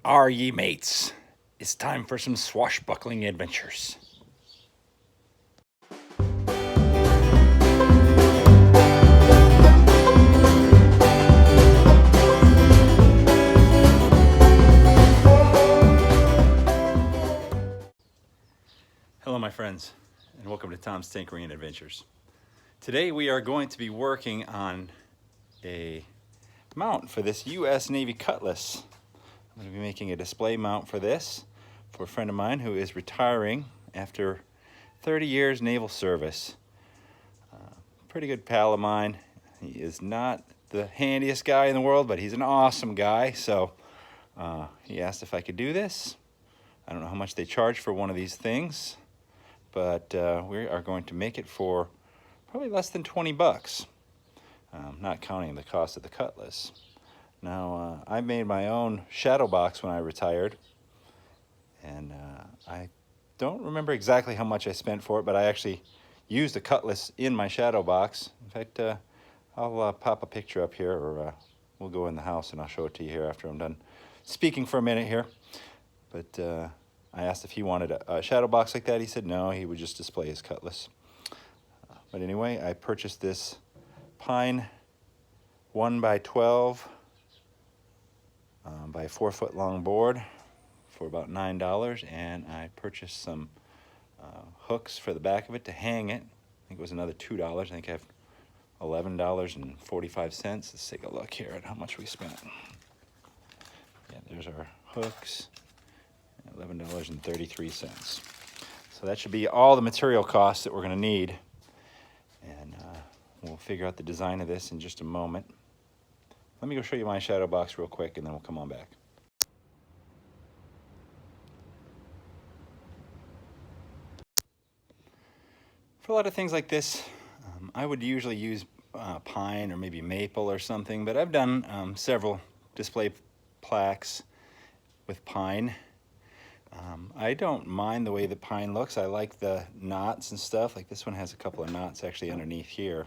Are ye mates? It's time for some swashbuckling adventures. Hello my friends, and welcome to Tom's Tinkering and Adventures. Today we are going to be working on a mount for this US Navy Cutlass. I'm going to be making a display mount for this for a friend of mine who is retiring after 30 years naval service. Pretty good pal of mine. He is not the handiest guy in the world, but he's an awesome guy. So he asked if I could do this. I don't know how much they charge for one of these things, but we are going to make it for probably less than 20 bucks, not counting the cost of the Cutlass. Now, I made my own shadow box when I retired, and I don't remember exactly how much I spent for it, but I actually used a Cutlass in my shadow box. In fact, I'll pop a picture up here, or we'll go in the house and I'll show it to you here after I'm done speaking for a minute here. But I asked if he wanted a shadow box like that. He said no, he would just display his Cutlass. But anyway, I purchased this pine 1x12 by 4 foot long board for about $9, and I purchased some hooks for the back of it to hang it. I think it was another $2. I think I have $11.45. Let's take a look here at how much we spent. Yeah, there's our hooks, $11.33. So that should be all the material costs that we're going to need, and we'll figure out the design of this in just a moment. Let me go show you my shadow box real quick, and then we'll come on back. For a lot of things like this, I would usually use pine or maybe maple or something, but I've done several display plaques with pine. I don't mind the way the pine looks. I like the knots and stuff. Like this one has a couple of knots actually underneath here.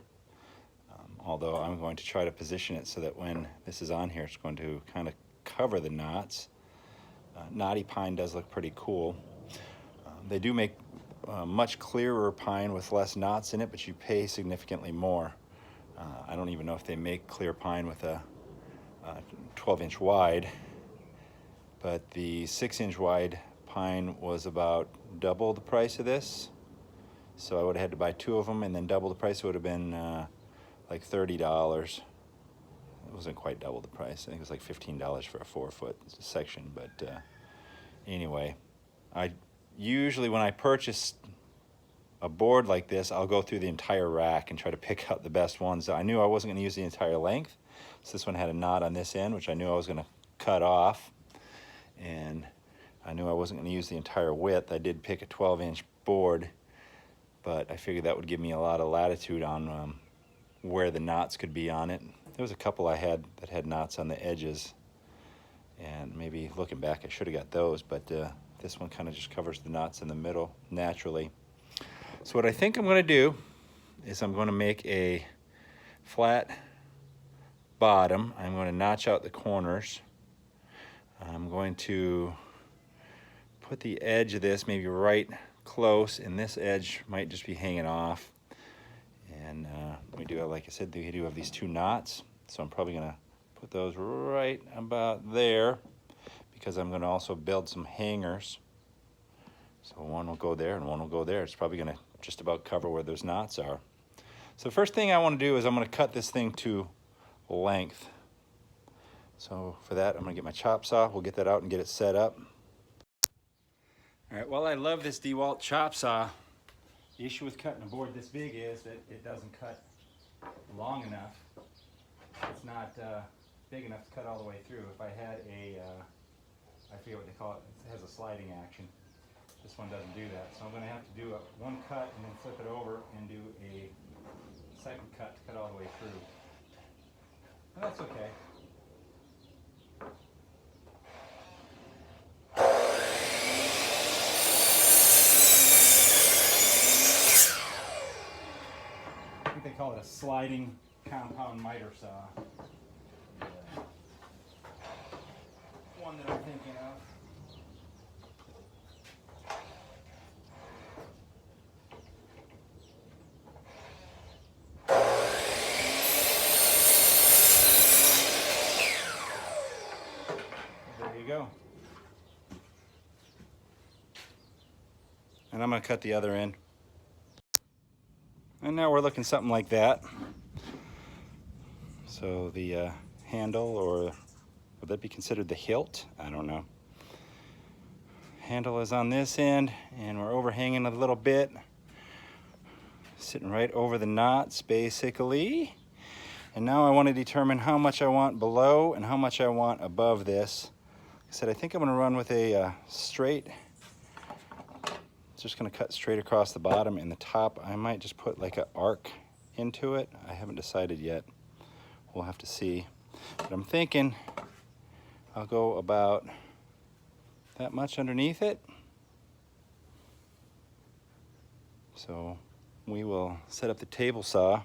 Although I'm going to try to position it so that when this is on here, it's going to kind of cover the knots. Knotty pine does look pretty cool. They do make much clearer pine with less knots in it, but you pay significantly more. I don't even know if they make clear pine with a 12-inch wide, but the 6-inch wide pine was about double the price of this. So I would have had to buy 2 of them, and then double the price would have been like $30. It wasn't quite double the price. I think it was like $15 for a 4-foot section. But anyway, I usually when I purchase a board like this, I'll go through the entire rack and try to pick out the best ones. I knew I wasn't going to use the entire length, so this one had a knot on this end, which I knew I was going to cut off, and I knew I wasn't going to use the entire width. I did pick a 12-inch board, but I figured that would give me a lot of latitude on where the knots could be on it. There was a couple I had that had knots on the edges, and maybe looking back I should have got those, but this one kind of just covers the knots in the middle naturally. So what I think I'm going to do is I'm going to make a flat bottom. I'm going to notch out the corners. I'm going to put the edge of this maybe right close, and this edge might just be hanging off. And we do have, like I said, we do have these 2 knots, so I'm probably going to put those right about there, because I'm going to also build some hangers. So one will go there and one will go there. It's probably going to just about cover where those knots are. So the first thing I want to do is I'm going to cut this thing to length. So for that, I'm going to get my chop saw. We'll get that out and get it set up. All right, well, I love this DeWalt chop saw. The issue with cutting a board this big is that it doesn't cut long enough. It's not big enough to cut all the way through. If I had a, I forget what they call it, it has a sliding action. This one doesn't do that. So I'm going to have to do one cut and then flip it over and do a second cut to cut all the way through. And that's okay. I think they call it a sliding compound miter saw. The one that I'm thinking of. go. And I'm going to cut the other end. And now we're looking something like that. So the handle, or would that be considered the hilt? I don't know. Handle is on this end, and we're overhanging a little bit. Sitting right over the knots, basically. And now I want to determine how much I want below and how much I want above this. Like I said, I think I'm going to run with a straight. Just going to cut straight across the bottom, and the top I might just put like an arc into it. I haven't decided yet. We'll have to see. But I'm thinking I'll go about that much underneath it. So we will set up the table saw,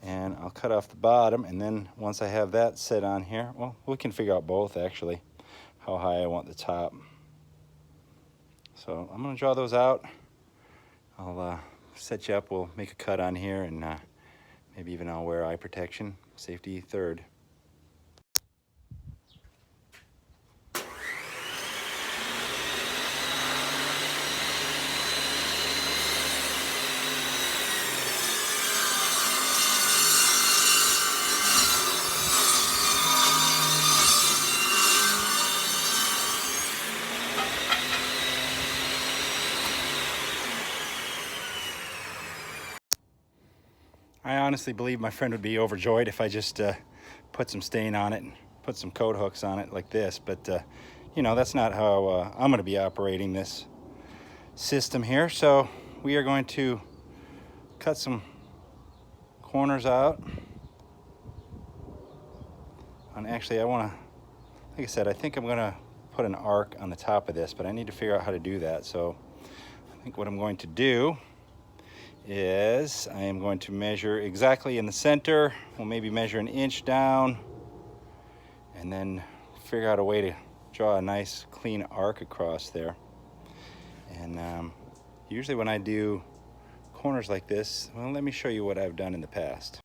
and I'll cut off the bottom, and then once I have that set on here, well, we can figure out both actually, how high I want the top. So I'm going to draw those out. I'll set you up. We'll make a cut on here, and maybe even I'll wear eye protection. Safety third. I honestly believe my friend would be overjoyed if I just put some stain on it and put some coat hooks on it like this, but you know, that's not how I'm going to be operating this system here. So we are going to cut some corners out. And actually I want to, like I said, I think I'm going to put an arc on the top of this, but I need to figure out how to do that. So I think what I'm going to do is I am going to measure exactly in the center. We'll maybe measure an inch down, and then figure out a way to draw a nice clean arc across there. And usually when I do corners like this, well, let me show you what I've done in the past.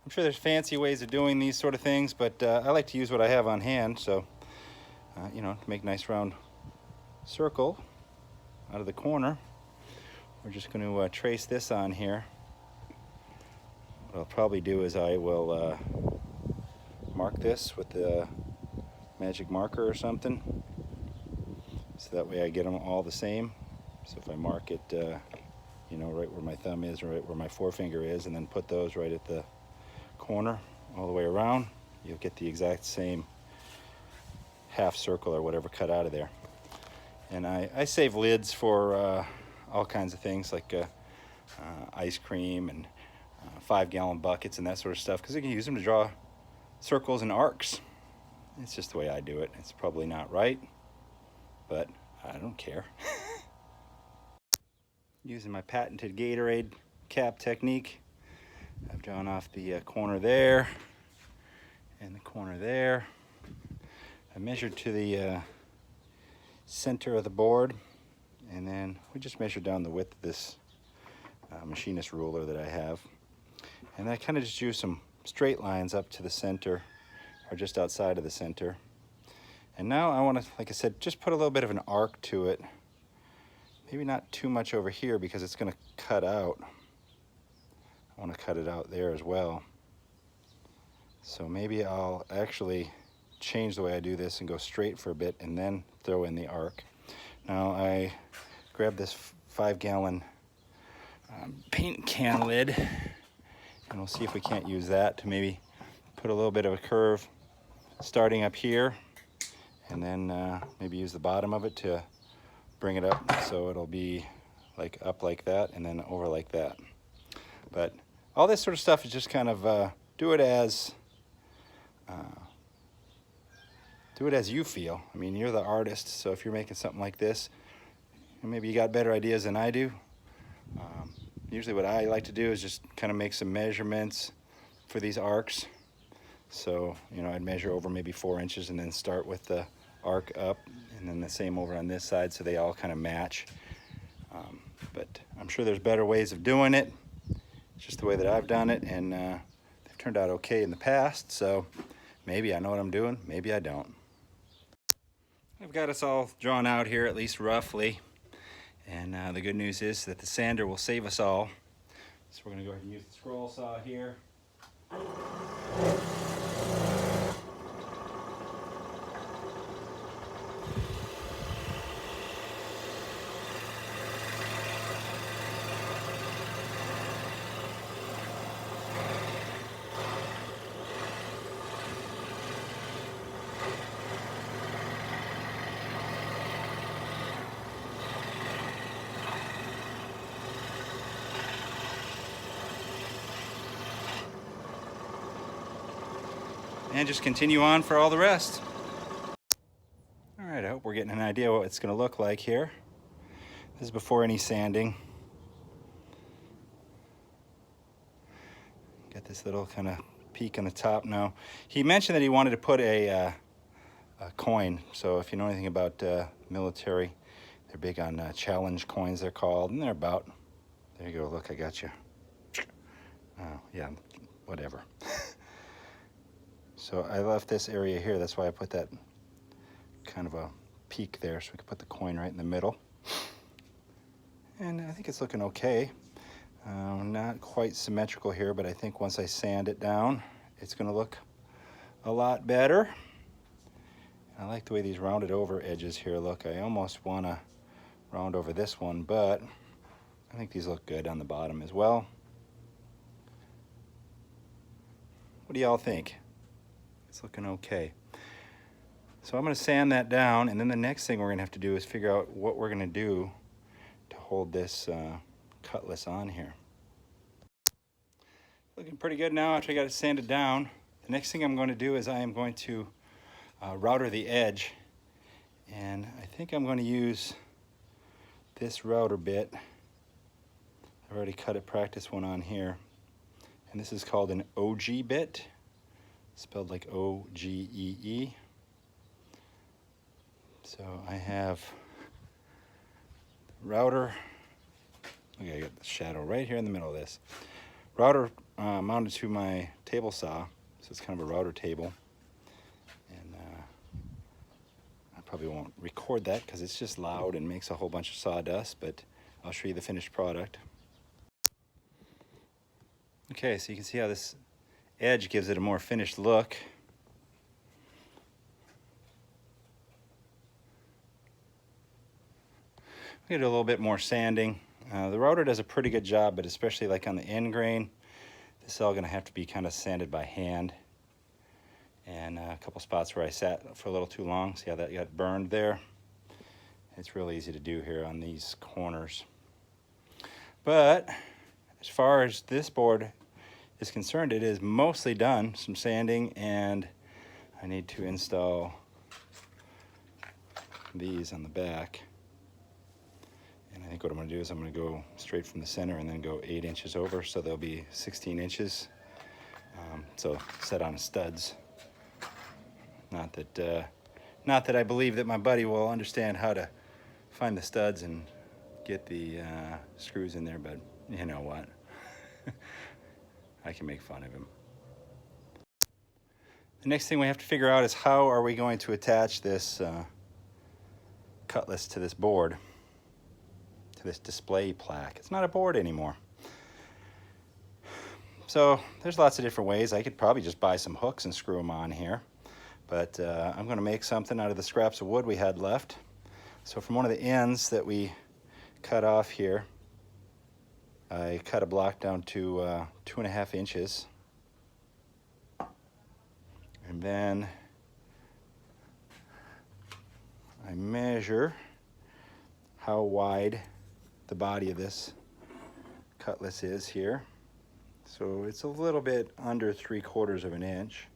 I'm sure there's fancy ways of doing these sort of things, but I like to use what I have on hand. So you know, to make a nice round circle out of the corner, we're just going to trace this on here. What I'll probably do is I will mark this with the magic marker or something, so that way I get them all the same. So if I mark it, you know, right where my thumb is, or right where my forefinger is, and then put those right at the corner all the way around, you'll get the exact same half circle or whatever cut out of there. And I save lids for all kinds of things, like ice cream and 5-gallon buckets and that sort of stuff, because you can use them to draw circles and arcs. It's just the way I do it. It's probably not right, but I don't care. Using my patented Gatorade cap technique, I've drawn off the corner there and the corner there. I measured to the center of the board, and then we just measured down the width of this machinist ruler that I have. And I kind of just drew some straight lines up to the center, or just outside of the center. And now I want to, like I said, just put a little bit of an arc to it. Maybe not too much over here, because it's going to cut out. I want to cut it out there as well. So maybe I'll actually change the way I do this and go straight for a bit, and then throw in the arc. Now I grabbed this 5-gallon paint can lid, and we'll see if we can't use that to maybe put a little bit of a curve starting up here, and then maybe use the bottom of it to bring it up so it'll be like up like that and then over like that. But all this sort of stuff is just kind of do it as you feel. I mean, you're the artist, so if you're making something like this, and maybe you got better ideas than I do. Usually what I like to do is just kind of make some measurements for these arcs. So, you know, I'd measure over maybe 4 inches and then start with the arc up, and then the same over on this side, so they all kind of match. But I'm sure there's better ways of doing it. It's just the way that I've done it, and they've turned out okay in the past, so maybe I know what I'm doing, maybe I don't. I've got us all drawn out here, at least roughly. And the good news is that the sander will save us all. So we're going to go ahead and use the scroll saw here. And just continue on for all the rest. All right, I hope we're getting an idea what it's going to look like here. This is before any sanding. Got this little kind of peak on the top now. He mentioned that he wanted to put a coin. So if you know anything about military, they're big on challenge coins, they're called, and they're about, there you go, look, I got you. Oh, yeah, whatever. So I left this area here, that's why I put that kind of a peak there, so we could put the coin right in the middle. And I think it's looking okay. Not quite symmetrical here, but I think once I sand it down, it's gonna look a lot better. I like the way these rounded over edges here look. I almost wanna round over this one, but I think these look good on the bottom as well. What do y'all think? It's looking okay. So I'm going to sand that down, and then the next thing we're going to have to do is figure out what we're going to do to hold this Cutlass on here. Looking pretty good now after I got it sanded down. The next thing I'm going to do is I am going to router the edge, and I think I'm going to use this router bit. I've already cut a practice one on here, and this is called an OG bit, spelled like O-G-E-E. So I have router, okay, I got the shadow right here in the middle of this. Router mounted to my table saw, so it's kind of a router table. And I probably won't record that because it's just loud and makes a whole bunch of sawdust, but I'll show you the finished product. Okay, so you can see how this edge gives it a more finished look. We get a little bit more sanding. The router does a pretty good job, but especially like on the end grain, this is all going to have to be kind of sanded by hand. And a couple spots where I sat for a little too long, see how that got burned there? It's real easy to do here on these corners. But as far as this board is concerned, it is mostly done, some sanding, and I need to install these on the back. And I think what I'm going to do is I'm going to go straight from the center and then go 8 inches over, so they'll be 16 inches. So set on studs. Not that I believe that my buddy will understand how to find the studs and get the screws in there, but you know what? I can make fun of him. The next thing we have to figure out is how are we going to attach this Cutlass to this board, to this display plaque. It's not a board anymore. So there's lots of different ways. I could probably just buy some hooks and screw them on here, but I'm going to make something out of the scraps of wood we had left. So from one of the ends that we cut off here, I cut a block down to 2.5 inches, and then I measure how wide the body of this Cutlass is here. So it's a little bit under 3/4 of an inch,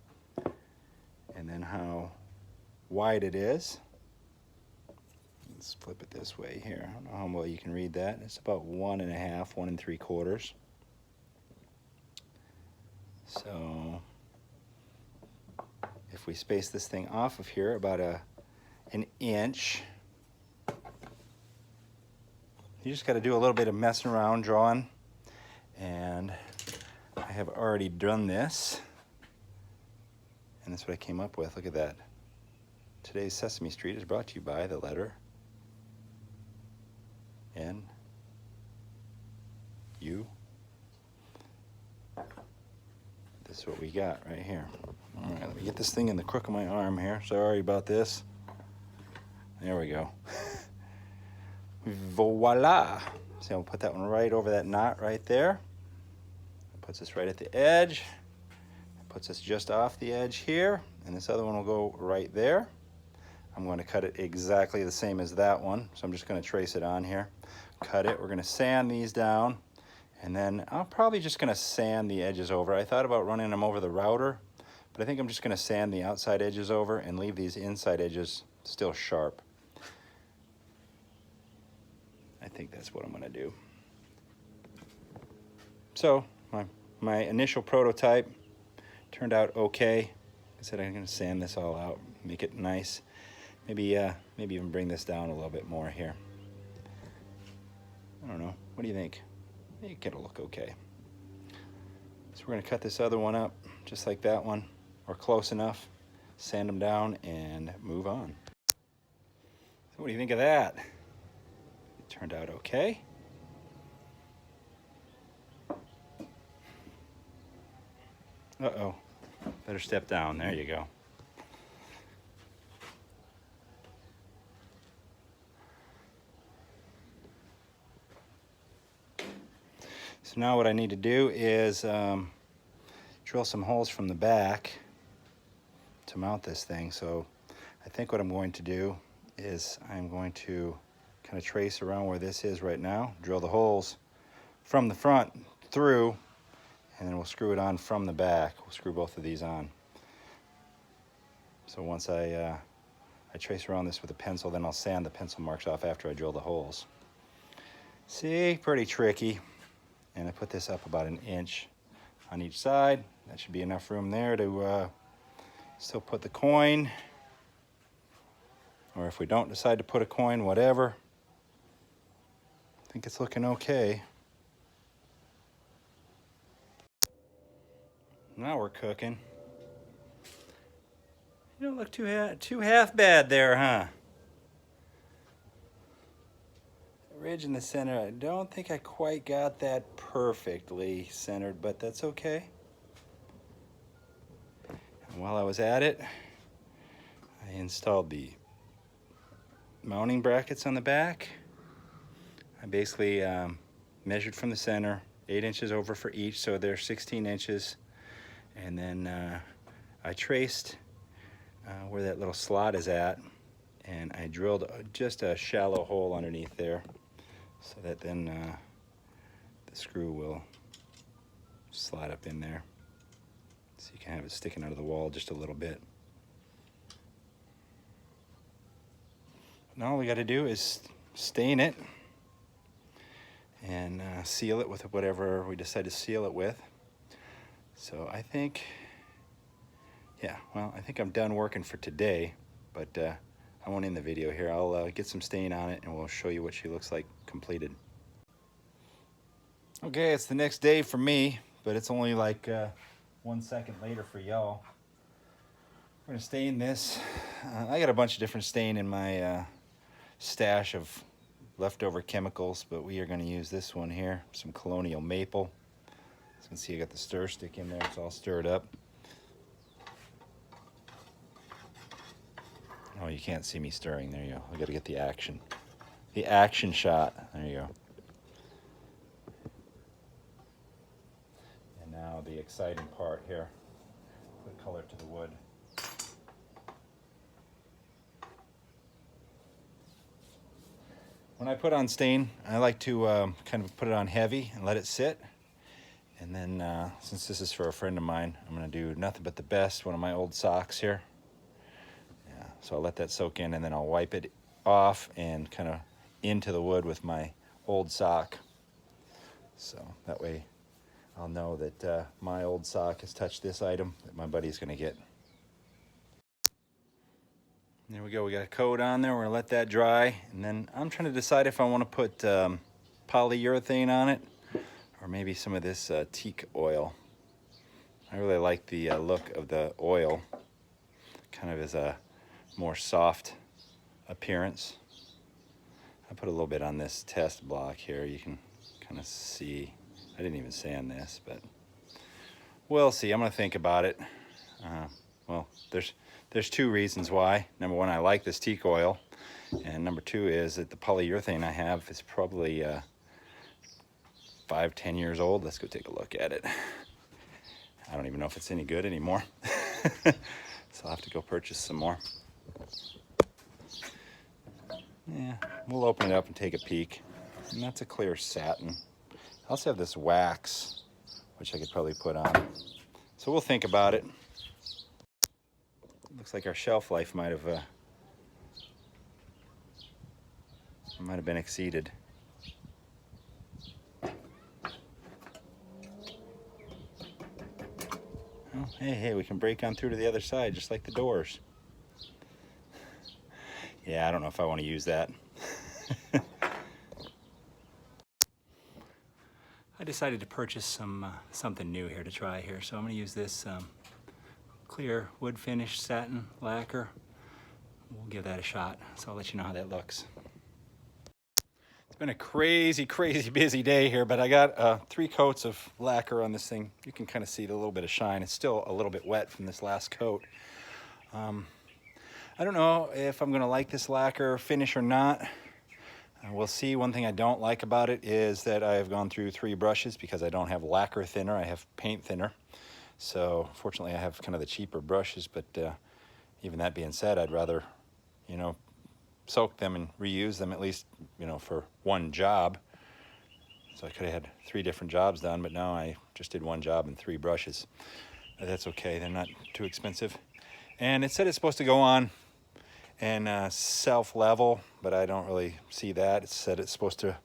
and then how wide it is. Let's flip it this way here. I don't know how well you can read that. It's about 1.5, 1 3/4. So if we space this thing off of here about an inch, you just got to do a little bit of messing around, drawing, and I have already done this, and that's what I came up with. Look at that. Today's Sesame Street is brought to you by the letter N, U. This is what we got right here. All right, let me get this thing in the crook of my arm here. Sorry about this. There we go. Voila. So I'll put that one right over that knot right there. It puts us right at the edge. It puts us just off the edge here. And this other one will go right there. I'm going to cut it exactly the same as that one. So I'm just going to trace it on here. Cut it. We're going to sand these down. And then I'm probably just going to sand the edges over. I thought about running them over the router, but I think I'm just going to sand the outside edges over and leave these inside edges still sharp. I think that's what I'm going to do. So my initial prototype turned out okay. I said I'm going to sand this all out, make it nice. Maybe even bring this down a little bit more here. I don't know. What do you think? I think it'll look okay. So we're going to cut this other one up just like that one, or close enough. Sand them down and move on. So what do you think of that? It turned out okay. Uh-oh. Better step down. There you go. So now what I need to do is drill some holes from the back to mount this thing. So I think what I'm going to do is I'm going to kind of trace around where this is right now, drill the holes from the front through, and then we'll screw it on from the back. We'll screw both of these on. So once I trace around this with a pencil, then I'll sand the pencil marks off after I drill the holes. See, pretty tricky. And I put this up about 1 inch on each side. That should be enough room there to still put the coin. Or if we don't decide to put a coin, whatever. I think it's looking okay. Now we're cooking. You don't look too half bad there, huh? Ridge in the center, I don't think I quite got that perfectly centered, but that's okay. And while I was at it, I installed the mounting brackets on the back. I basically measured from the center, 8 inches over for each, so they're 16 inches. And then I traced where that little slot is at, and I drilled just a shallow hole underneath there, so that then the screw will slide up in there. So you can have it sticking out of the wall just a little bit. Now all we got to do is stain it and seal it with whatever we decide to seal it with. So I think, yeah, well, I think I'm done working for today, but I won't end the video here. I'll get some stain on it and we'll show you what she looks like completed. Okay, it's the next day for me, but it's only like 1 second later for y'all. We're gonna stain this. I got a bunch of different stain in my stash of leftover chemicals, but we are gonna use this one here, some Colonial Maple. As you can see, I got the stir stick in there, it's all stirred up. Oh, you can't see me stirring. There you go. I got to get the action. The action shot. There you go. And now the exciting part here. Put color to the wood. When I put on stain, I like to kind of put it on heavy and let it sit. And then, since this is for a friend of mine, I'm going to do Nothing But the Best, one of my old socks here. So I'll let that soak in, and then I'll wipe it off and kind of into the wood with my old sock. So that way I'll know that my old sock has touched this item that my buddy's gonna get. There we go, we got a coat on there. We're gonna let that dry. And then I'm trying to decide if I wanna put polyurethane on it or maybe some of this teak oil. I really like the look of the oil, kind of as a more soft appearance. I put a little bit on this test block here. You can kind of see. I didn't even sand this, but we'll see. I'm gonna think about it. Well, there's two reasons why. Number one, I like this teak oil, and number two is that the polyurethane I have is probably 5-10 years old. Let's go take a look at it. I don't even know if it's any good anymore. So I'll have to go purchase some more. Yeah, we'll open it up and take a peek. And that's a clear satin. I also have this wax, which I could probably put on. So we'll think about it. Looks like our shelf life might have been exceeded. Oh, hey, we can break on through to the other side, just like the doors. Yeah, I don't know if I want to use that. I decided to purchase something new here to try here, so I'm going to use this clear wood finish satin lacquer. We'll give that a shot, so I'll let you know how that looks. It's been a crazy busy day here, but I got 3 coats of lacquer on this thing. You can kind of see the little bit of shine. It's still a little bit wet from this last coat. I don't know if I'm gonna like this lacquer finish or not. We'll see. One thing I don't like about it is that I have gone through 3 brushes because I don't have lacquer thinner, I have paint thinner. So fortunately I have kind of the cheaper brushes, but even that being said, I'd rather, soak them and reuse them at least, for one job. So I could have had 3 different jobs done, but now I just did one job and 3 brushes. But that's okay, they're not too expensive. And it said it's supposed to go on and self-level, but I don't really see that. It said it's supposed to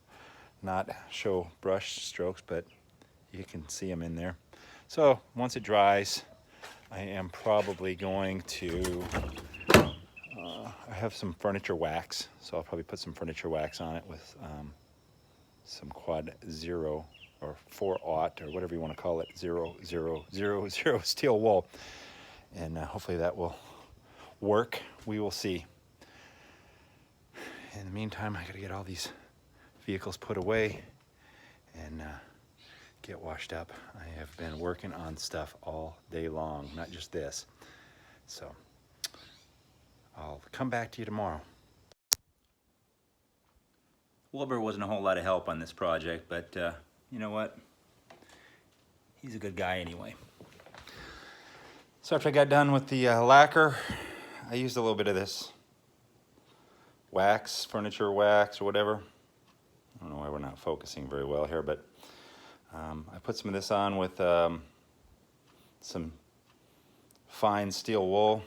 not show brush strokes, but you can see them in there. So once it dries, I am probably going to, I have some furniture wax, so I'll probably put some furniture wax on it with some quad 0 or 4/0 or whatever you want to call it, 000 steel wool. And hopefully that will work. We will see. In the meantime, I gotta get all these vehicles put away and get washed up. I have been working on stuff all day long, not just this. So I'll come back to you tomorrow. Wilbur wasn't a whole lot of help on this project, but you know what? He's a good guy anyway. So after I got done with the lacquer, I used a little bit of this wax, furniture wax or whatever. I don't know why we're not focusing very well here, but I put some of this on with some fine steel wool.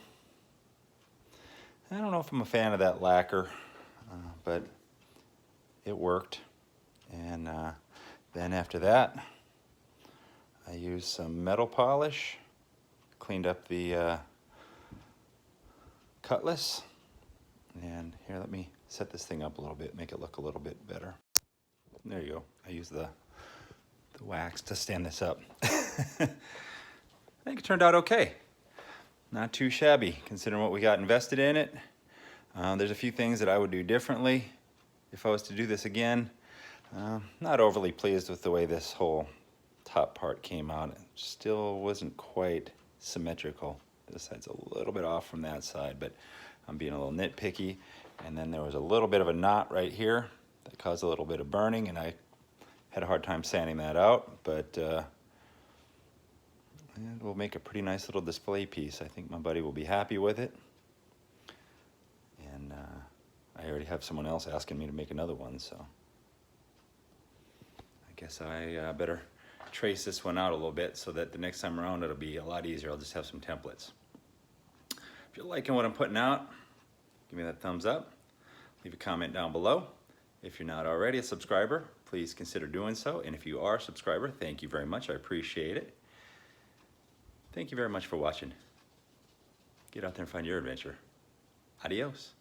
I don't know if I'm a fan of that lacquer, but it worked. And then after that, I used some metal polish, cleaned up the Cutlass. And here, let me set this thing up a little bit, make it look a little bit better. There you go. I used the wax to stand this up. I think it turned out okay. Not too shabby, considering what we got invested in it. There's a few things that I would do differently if I was to do this again. Not overly pleased with the way this whole top part came out. It still wasn't quite symmetrical. This side's a little bit off from that side, but I'm being a little nitpicky. And then there was a little bit of a knot right here that caused a little bit of burning, and I had a hard time sanding that out, but it will make a pretty nice little display piece. I think my buddy will be happy with it. And I already have someone else asking me to make another one, so I guess I better trace this one out a little bit so that the next time around it'll be a lot easier. I'll just have some templates. If you're liking what I'm putting out, give me that thumbs up. Leave a comment down below. If you're not already a subscriber, please consider doing so. And if you are a subscriber, thank you very much. I appreciate it. Thank you very much for watching. Get out there and find your adventure. Adios.